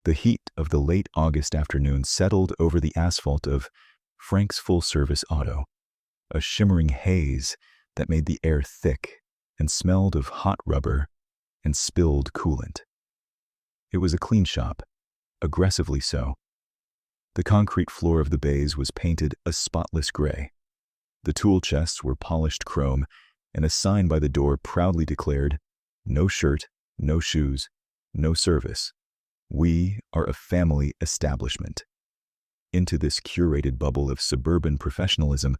The heat of the late August afternoon settled over the asphalt of Frank's full-service auto, a shimmering haze that made the air thick and smelled of hot rubber and spilled coolant. It was a clean shop, aggressively so. The concrete floor of the bays was painted a spotless gray. The tool chests were polished chrome, and a sign by the door proudly declared, "No shirt, no shoes, no service. We are a family establishment." Into this curated bubble of suburban professionalism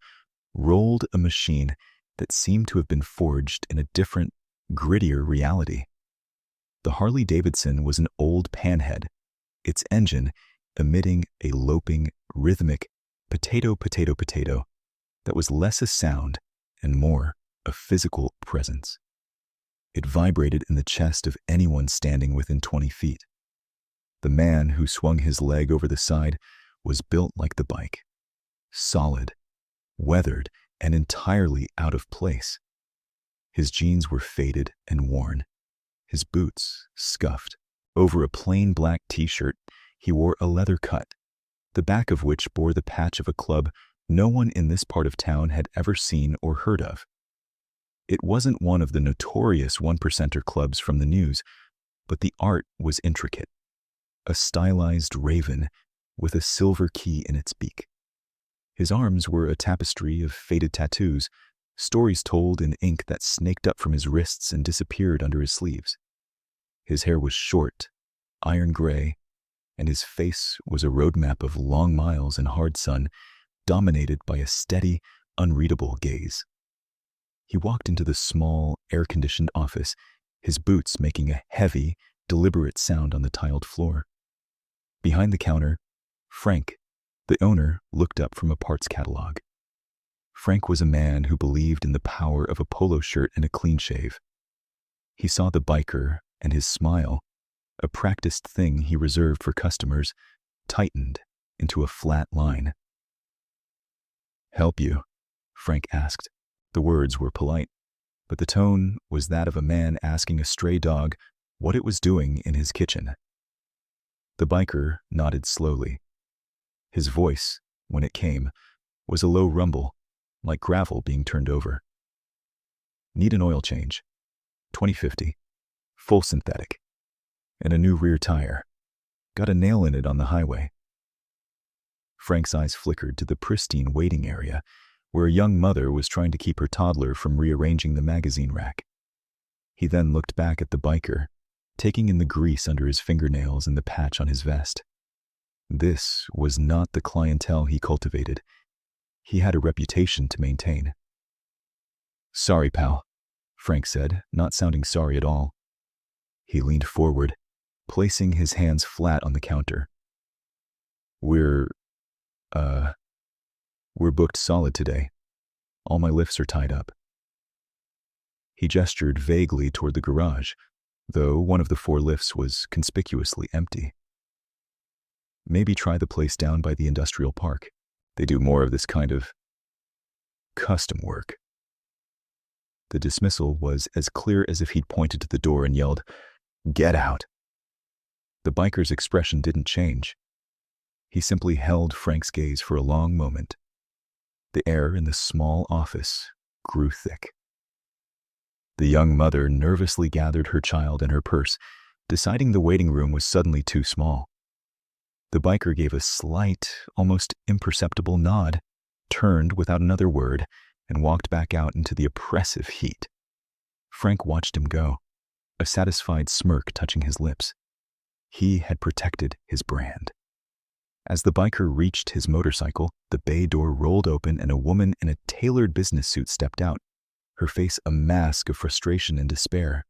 rolled a machine that seemed to have been forged in a different, grittier reality. The Harley-Davidson was an old panhead, its engine emitting a loping, rhythmic potato-potato-potato that was less a sound and more a physical presence. It vibrated in the chest of anyone standing within 20 feet. The man who swung his leg over the side was built like the bike, solid, weathered, and entirely out of place. His jeans were faded and worn, his boots scuffed. Over a plain black t-shirt, he wore a leather cut, the back of which bore the patch of a club no one in this part of town had ever seen or heard of. It wasn't one of the notorious one-percenter clubs from the news, but the art was intricate. A stylized raven with a silver key in its beak. His arms were a tapestry of faded tattoos, stories told in ink that snaked up from his wrists and disappeared under his sleeves. His hair was short, iron gray, and his face was a roadmap of long miles in hard sun, dominated by a steady, unreadable gaze. He walked into the small, air-conditioned office, his boots making a heavy, deliberate sound on the tiled floor. Behind the counter, Frank, the owner, looked up from a parts catalog. Frank was a man who believed in the power of a polo shirt and a clean shave. He saw the biker, and his smile, a practiced thing he reserved for customers, tightened into a flat line. "Help you?" Frank asked. The words were polite, but the tone was that of a man asking a stray dog what it was doing in his kitchen. The biker nodded slowly. His voice, when it came, was a low rumble, like gravel being turned over. "Need an oil change. 2050. Full synthetic. And a new rear tire. Got a nail in it on the highway." Frank's eyes flickered to the pristine waiting area, where a young mother was trying to keep her toddler from rearranging the magazine rack. He then looked back at the biker, taking in the grease under his fingernails and the patch on his vest. This was not the clientele he cultivated. He had a reputation to maintain. "Sorry, pal," Frank said, not sounding sorry at all. He leaned forward, placing his hands flat on the counter. We're booked solid today. All my lifts are tied up." He gestured vaguely toward the garage, though one of the 4 lifts was conspicuously empty. "Maybe try the place down by the industrial park. They do more of this kind of custom work." The dismissal was as clear as if he'd pointed to the door and yelled, "Get out!" The biker's expression didn't change. He simply held Frank's gaze for a long moment. The air in the small office grew thick. The young mother nervously gathered her child and her purse, deciding the waiting room was suddenly too small. The biker gave a slight, almost imperceptible nod, turned without another word, and walked back out into the oppressive heat. Frank watched him go, a satisfied smirk touching his lips. He had protected his brand. As the biker reached his motorcycle, the bay door rolled open and a woman in a tailored business suit stepped out, her face a mask of frustration and despair.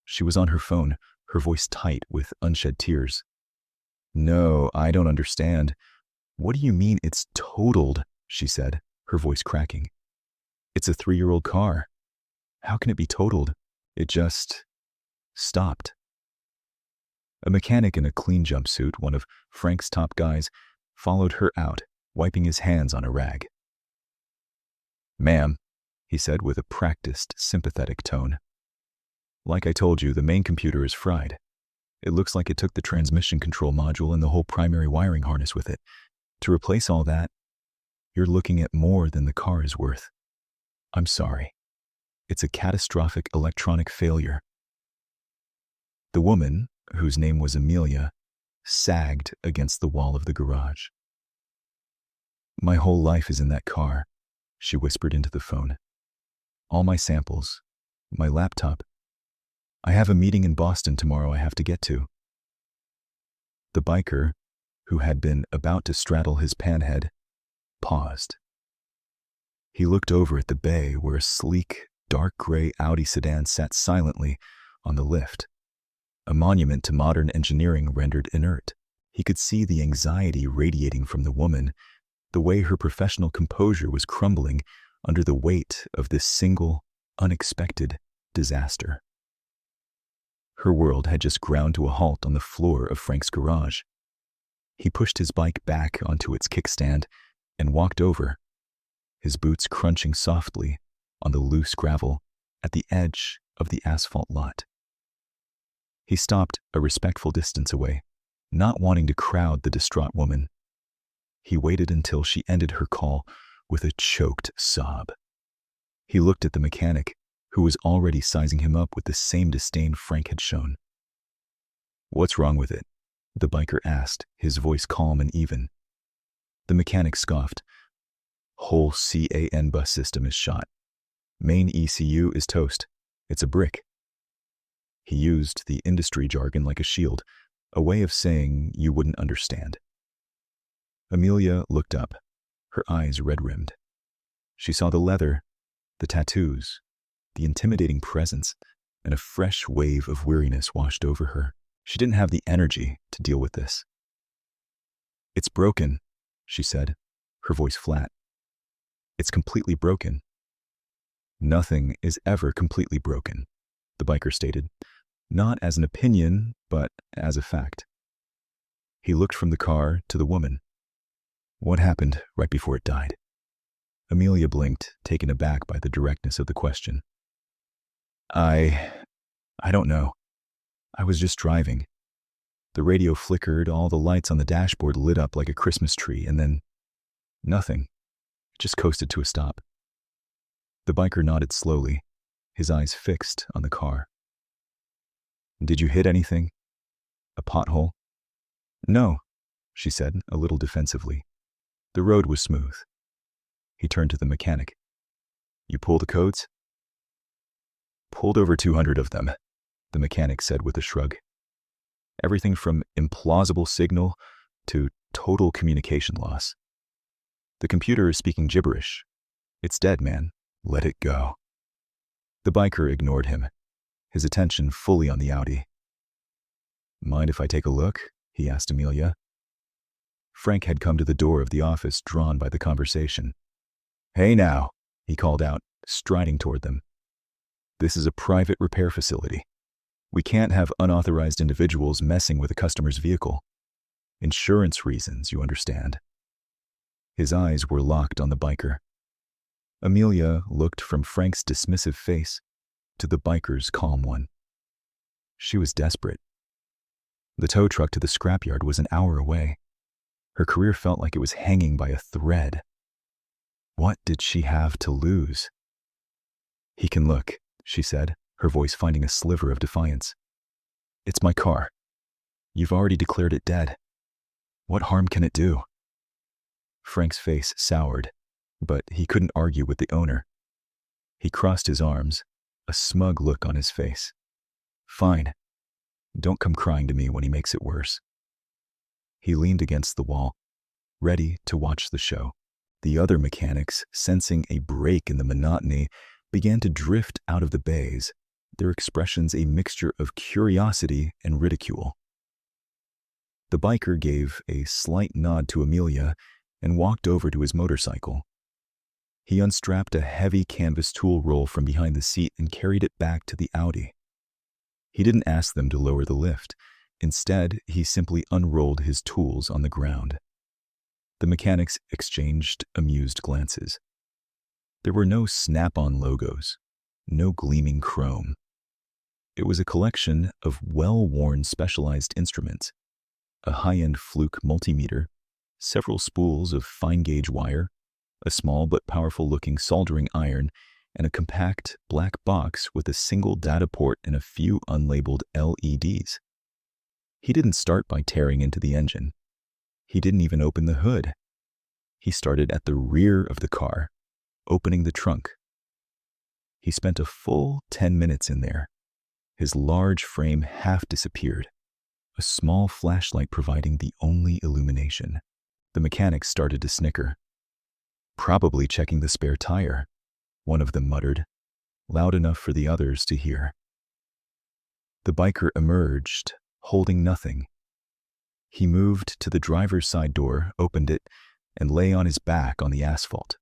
She was on her phone, her voice tight with unshed tears. "No, I don't understand. What do you mean it's totaled?" she said, her voice cracking. "It's a 3-year-old car. How can it be totaled? It just stopped." A mechanic in a clean jumpsuit, one of Frank's top guys, followed her out, wiping his hands on a rag. "Ma'am," he said with a practiced, sympathetic tone. "Like I told you, the main computer is fried. It looks like it took the transmission control module and the whole primary wiring harness with it. To replace all that, you're looking at more than the car is worth. I'm sorry. It's a catastrophic electronic failure. The woman, whose name was Amelia, sagged against the wall of the garage. My whole life is in that car, she whispered into the phone. All my samples, my laptop. I have a meeting in Boston tomorrow I have to get to. The biker, who had been about to straddle his panhead, paused. He looked over at the bay where a sleek, dark gray Audi sedan sat silently on the lift, a monument to modern engineering rendered inert. He could see the anxiety radiating from the woman, the way her professional composure was crumbling under the weight of this single, unexpected disaster. Her world had just ground to a halt on the floor of Frank's garage. He pushed his bike back onto its kickstand and walked over, his boots crunching softly on the loose gravel at the edge of the asphalt lot. He stopped a respectful distance away, not wanting to crowd the distraught woman. He waited until she ended her call with a choked sob. He looked at the mechanic, who was already sizing him up with the same disdain Frank had shown. "What's wrong with it?" the biker asked, his voice calm and even. The mechanic scoffed. "Whole CAN bus system is shot. Main ECU is toast. It's a brick." He used the industry jargon like a shield, a way of saying you wouldn't understand. Amelia looked up, her eyes red-rimmed. She saw the leather, the tattoos, the intimidating presence, and a fresh wave of weariness washed over her. She didn't have the energy to deal with this. "It's broken," she said, her voice flat. "It's completely broken." "Nothing is ever completely broken," the biker stated, not as an opinion, but as a fact. He looked from the car to the woman. "What happened right before it died?" Amelia blinked, taken aback by the directness of the question. I don't know. I was just driving. The radio flickered, all the lights on the dashboard lit up like a Christmas tree, and then nothing. It just coasted to a stop." The biker nodded slowly, his eyes fixed on the car. "Did you hit anything? A pothole?" "No," she said, a little defensively. The road was smooth. He turned to the mechanic. "You pull the codes?" "Pulled over 200 of them," the mechanic said with a shrug. "Everything from implausible signal to total communication loss. The computer is speaking gibberish. It's dead, man. Let it go." The biker ignored him, his attention fully on the Audi. "Mind if I take a look?" he asked Amelia. Frank had come to the door of the office, drawn by the conversation. "Hey now," he called out, striding toward them. "This is a private repair facility. We can't have unauthorized individuals messing with a customer's vehicle. Insurance reasons, you understand." His eyes were locked on the biker. Amelia looked from Frank's dismissive face to the biker's calm one. She was desperate. The tow truck to the scrapyard was an hour away. Her career felt like it was hanging by a thread. What did she have to lose? "He can look," she said, her voice finding a sliver of defiance. "It's my car. You've already declared it dead. What harm can it do?" Frank's face soured, but he couldn't argue with the owner. He crossed his arms, a smug look on his face. "Fine. Don't come crying to me when he makes it worse." He leaned against the wall, ready to watch the show. The other mechanics, sensing a break in the monotony, began to drift out of the bays, their expressions a mixture of curiosity and ridicule. The biker gave a slight nod to Amelia and walked over to his motorcycle. He unstrapped a heavy canvas tool roll from behind the seat and carried it back to the Audi. He didn't ask them to lower the lift. Instead, he simply unrolled his tools on the ground. The mechanics exchanged amused glances. There were no Snap-on logos, no gleaming chrome. It was a collection of well-worn specialized instruments, a high-end fluke multimeter, several spools of fine-gauge wire, a small but powerful-looking soldering iron, and a compact black box with a single data port and a few unlabeled LEDs. He didn't start by tearing into the engine. He didn't even open the hood. He started at the rear of the car, opening the trunk. He spent a full 10 minutes in there. His large frame half disappeared, a small flashlight providing the only illumination. The mechanic started to snicker. "Probably checking the spare tire," one of them muttered, loud enough for the others to hear. The biker emerged, holding nothing. He moved to the driver's side door, opened it, and lay on his back on the asphalt,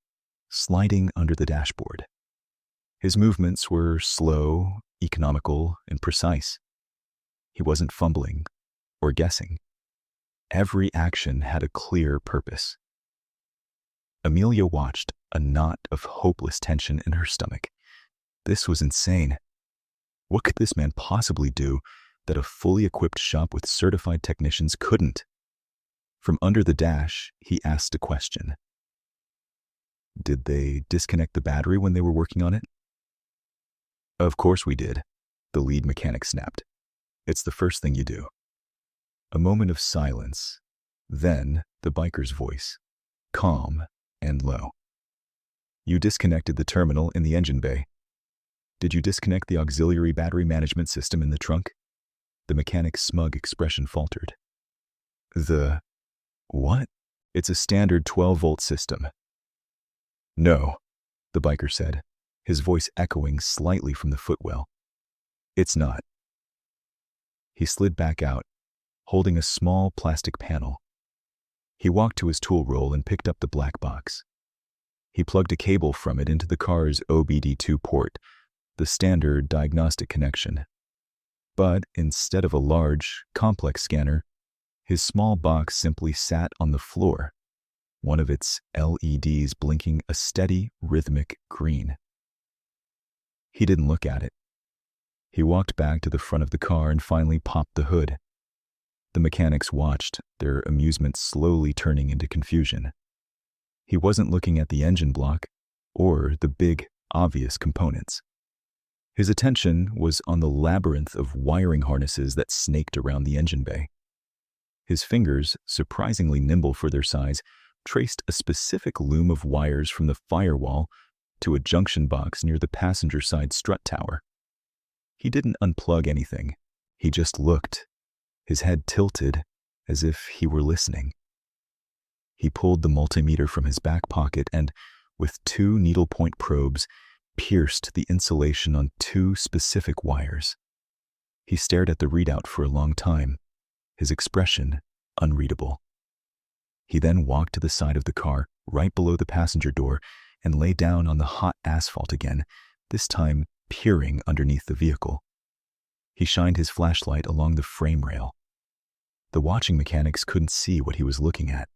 sliding under the dashboard. His movements were slow, economical, and precise. He wasn't fumbling or guessing. Every action had a clear purpose. Amelia watched, a knot of hopeless tension in her stomach. This was insane. What could this man possibly do that a fully equipped shop with certified technicians couldn't? From under the dash, he asked a question. "Did they disconnect the battery when they were working on it?" "Of course we did," the lead mechanic snapped. "It's the first thing you do." A moment of silence, then the biker's voice, calm and low. "You disconnected the terminal in the engine bay. Did you disconnect the auxiliary battery management system in the trunk?" The mechanic's smug expression faltered. "The what?" "It's a standard 12-volt system." "No," the biker said, his voice echoing slightly from the footwell. "It's not." He slid back out, holding a small plastic panel. He walked to his tool roll and picked up the black box. He plugged a cable from it into the car's OBD2 port, the standard diagnostic connection. But instead of a large, complex scanner, his small box simply sat on the floor, one of its LEDs blinking a steady, rhythmic green. He didn't look at it. He walked back to the front of the car and finally popped the hood. The mechanics watched, their amusement slowly turning into confusion. He wasn't looking at the engine block or the big, obvious components. His attention was on the labyrinth of wiring harnesses that snaked around the engine bay. His fingers, surprisingly nimble for their size, traced a specific loom of wires from the firewall to a junction box near the passenger side strut tower. He didn't unplug anything. He just looked, his head tilted as if he were listening. He pulled the multimeter from his back pocket and, with 2 needlepoint probes, pierced the insulation on 2 specific wires. He stared at the readout for a long time, his expression unreadable. He then walked to the side of the car, right below the passenger door, and lay down on the hot asphalt again, this time peering underneath the vehicle. He shined his flashlight along the frame rail. The watching mechanics couldn't see what he was looking at.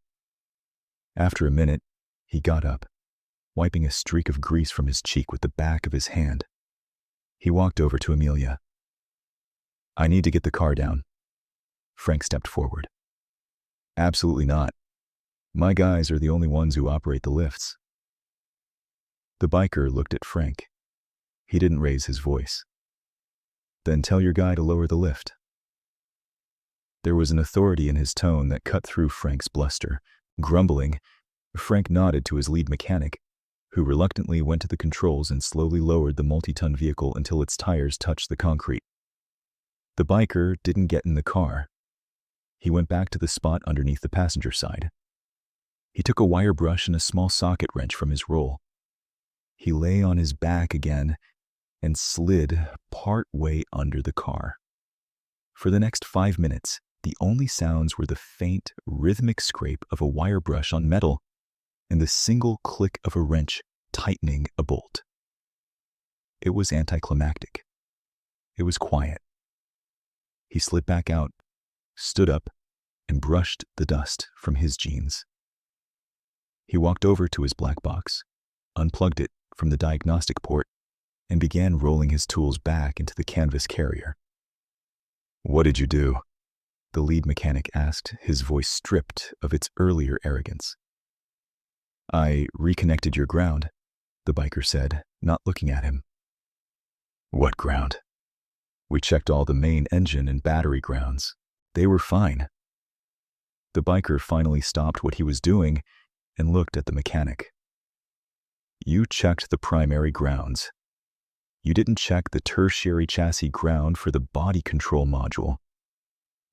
After a minute, he got up, wiping a streak of grease from his cheek with the back of his hand. He walked over to Amelia. "I need to get the car down." Frank stepped forward. "Absolutely not. My guys are the only ones who operate the lifts." The biker looked at Frank. He didn't raise his voice. "Then tell your guy to lower the lift." There was an authority in his tone that cut through Frank's bluster. Grumbling, Frank nodded to his lead mechanic, who reluctantly went to the controls and slowly lowered the multi-ton vehicle until its tires touched the concrete. The biker didn't get in the car. He went back to the spot underneath the passenger side. He took a wire brush and a small socket wrench from his roll. He lay on his back again and slid part way under the car. For the next 5 minutes, the only sounds were the faint, rhythmic scrape of a wire brush on metal and the single click of a wrench tightening a bolt. It was anticlimactic. It was quiet. He slid back out, stood up, and brushed the dust from his jeans. He walked over to his black box, unplugged it from the diagnostic port, and began rolling his tools back into the canvas carrier. "What did you do?" the lead mechanic asked, his voice stripped of its earlier arrogance. "I reconnected your ground," the biker said, not looking at him. "What ground?" "We checked all the main engine and battery grounds. They were fine." The biker finally stopped what he was doing and looked at the mechanic. "You checked the primary grounds. You didn't check the tertiary chassis ground for the body control module.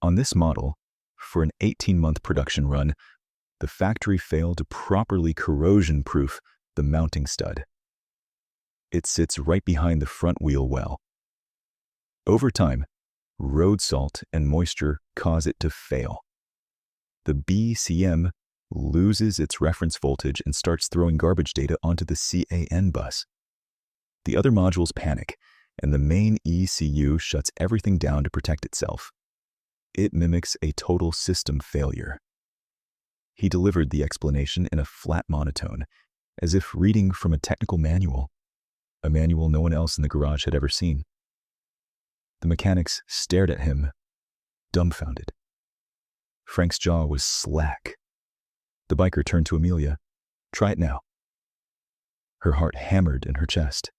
On this model, for an 18-month production run, the factory failed to properly corrosion-proof the mounting stud. It sits right behind the front wheel well. Over time, road salt and moisture cause it to fail. The BCM loses its reference voltage and starts throwing garbage data onto the CAN bus. The other modules panic, and the main ECU shuts everything down to protect itself. It mimics a total system failure." He delivered the explanation in a flat monotone, as if reading from a technical manual, a manual no one else in the garage had ever seen. The mechanics stared at him, dumbfounded. Frank's jaw was slack. The biker turned to Amelia. "Try it now." Her heart hammered in her chest.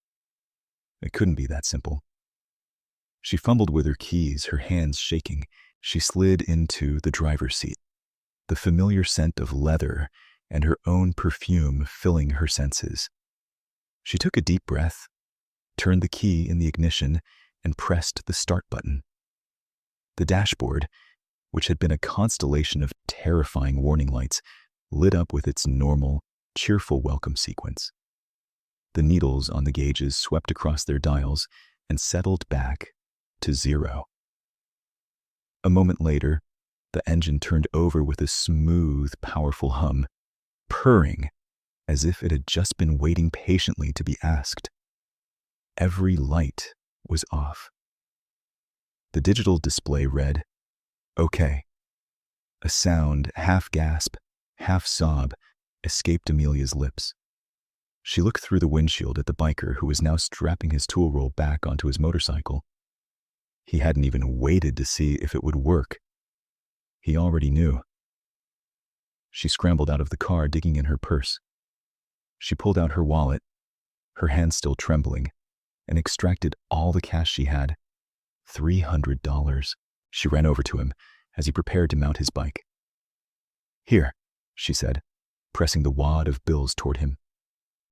It couldn't be that simple. She fumbled with her keys, her hands shaking. She slid into the driver's seat, the familiar scent of leather and her own perfume filling her senses. She took a deep breath, turned the key in the ignition, and pressed the start button. The dashboard, which had been a constellation of terrifying warning lights, lit up with its normal, cheerful welcome sequence. The needles on the gauges swept across their dials and settled back to 0. A moment later, the engine turned over with a smooth, powerful hum, purring as if it had just been waiting patiently to be asked. Every light was off. The digital display read, "Okay." A sound, half gasp, half sob, escaped Amelia's lips. She looked through the windshield at the biker who was now strapping his tool roll back onto his motorcycle. He hadn't even waited to see if it would work. He already knew. She scrambled out of the car, digging in her purse. She pulled out her wallet, her hands still trembling, and extracted all the cash she had. $300. She ran over to him as he prepared to mount his bike. "Here," she said, pressing the wad of bills toward him.